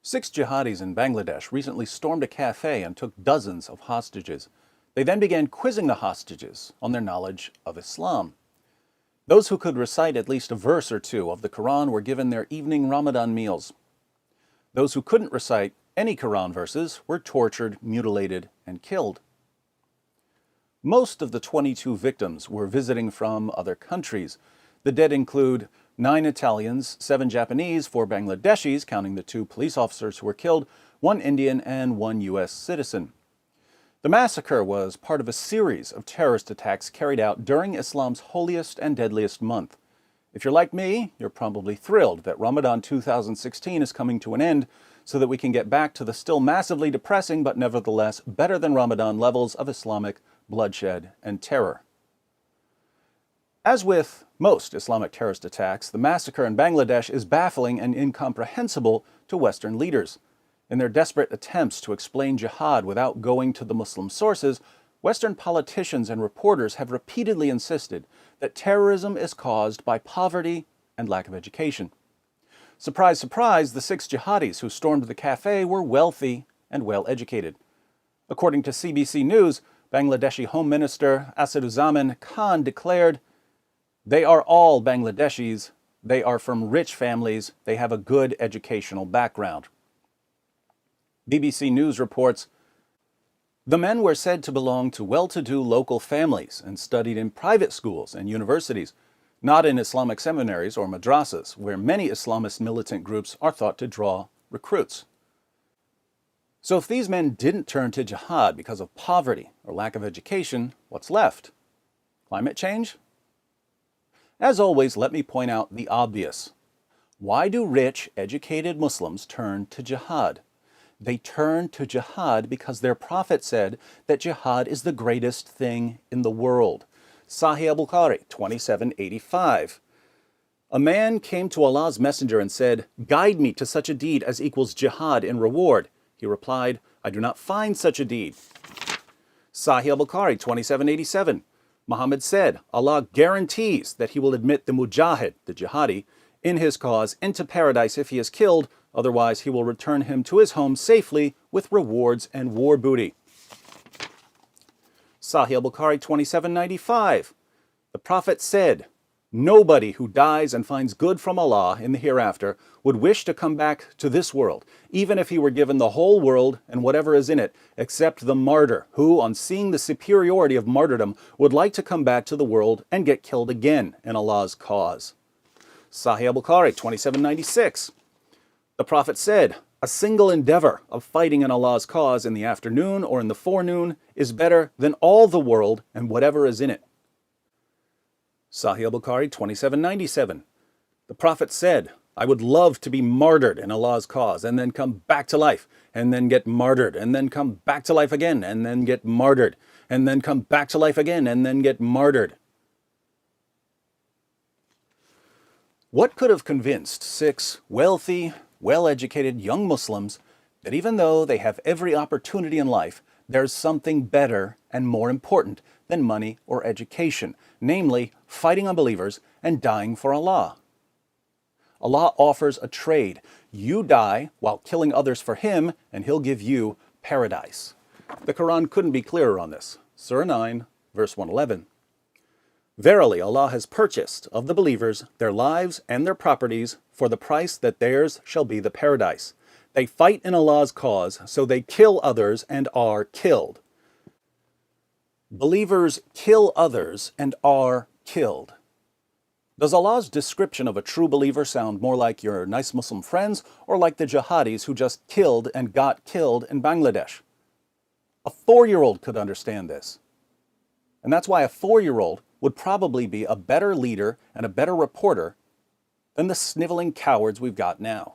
6 jihadis in Bangladesh recently stormed a cafe and took dozens of hostages. They then began quizzing the hostages on their knowledge of Islam. Those who could recite at least a verse or two of the Quran were given their evening Ramadan meals. Those who couldn't recite any Quran verses were tortured, mutilated, and killed. Most of the 22 victims were visiting from other countries. The dead include 9 Italians, 7 Japanese, 4 Bangladeshis, counting the 2 police officers who were killed, 1 Indian, and 1 U.S. citizen. The massacre was part of a series of terrorist attacks carried out during Islam's holiest and deadliest month. If you're like me, you're probably thrilled that Ramadan 2016 is coming to an end so that we can get back to the still massively depressing but nevertheless better than Ramadan levels of Islamic bloodshed and terror. As with most Islamic terrorist attacks, the massacre in Bangladesh is baffling and incomprehensible to Western leaders. In their desperate attempts to explain jihad without going to the Muslim sources, Western politicians and reporters have repeatedly insisted that terrorism is caused by poverty and lack of education. Surprise, surprise, the 6 jihadis who stormed the cafe were wealthy and well-educated. According to CBC News, Bangladeshi Home Minister Asaduzzaman Khan declared, "They are all Bangladeshis. They are from rich families. They have a good educational background." BBC News reports, "The men were said to belong to well-to-do local families and studied in private schools and universities, not in Islamic seminaries or madrasas, where many Islamist militant groups are thought to draw recruits." So if these men didn't turn to jihad because of poverty or lack of education, what's left? Climate change? As always, let me point out the obvious. Why do rich, educated Muslims turn to jihad? They turn to jihad because their prophet said that jihad is the greatest thing in the world. Sahih al-Bukhari 2785. A man came to Allah's messenger and said, "Guide me to such a deed as equals jihad in reward." He replied, "I do not find such a deed." Sahih al-Bukhari 2787. Muhammad said, "Allah guarantees that he will admit the mujahid, the jihadi, in his cause into paradise if he is killed, otherwise he will return him to his home safely with rewards and war booty." Sahih al-Bukhari 2795. The Prophet said, "Nobody who dies and finds good from Allah in the hereafter would wish to come back to this world, even if he were given the whole world and whatever is in it, except the martyr, who, on seeing the superiority of martyrdom, would like to come back to the world and get killed again in Allah's cause." Sahih al-Bukhari 2796. The Prophet said, "A single endeavor of fighting in Allah's cause in the afternoon or in the forenoon is better than all the world and whatever is in it." Sahih al-Bukhari 2797. The Prophet said, "I would love to be martyred in Allah's cause and then come back to life and then get martyred and then come back to life again and then get martyred and then come back to life again and then get martyred." What could have convinced 6 wealthy, well-educated young Muslims that even though they have every opportunity in life, there's something better and more important than money or education, namely fighting unbelievers and dying for Allah? Allah offers a trade. You die while killing others for Him, and He'll give you paradise. The Quran couldn't be clearer on this. Surah 9, verse 111. "Verily, Allah has purchased of the believers their lives and their properties for the price that theirs shall be the paradise. They fight in Allah's cause, so they kill others and are killed." Believers kill others and are killed. Does Allah's description of a true believer sound more like your nice Muslim friends or like the jihadis who just killed and got killed in Bangladesh? A 4-year-old could understand this. And that's why a 4-year-old would probably be a better leader and a better reporter than the sniveling cowards we've got now.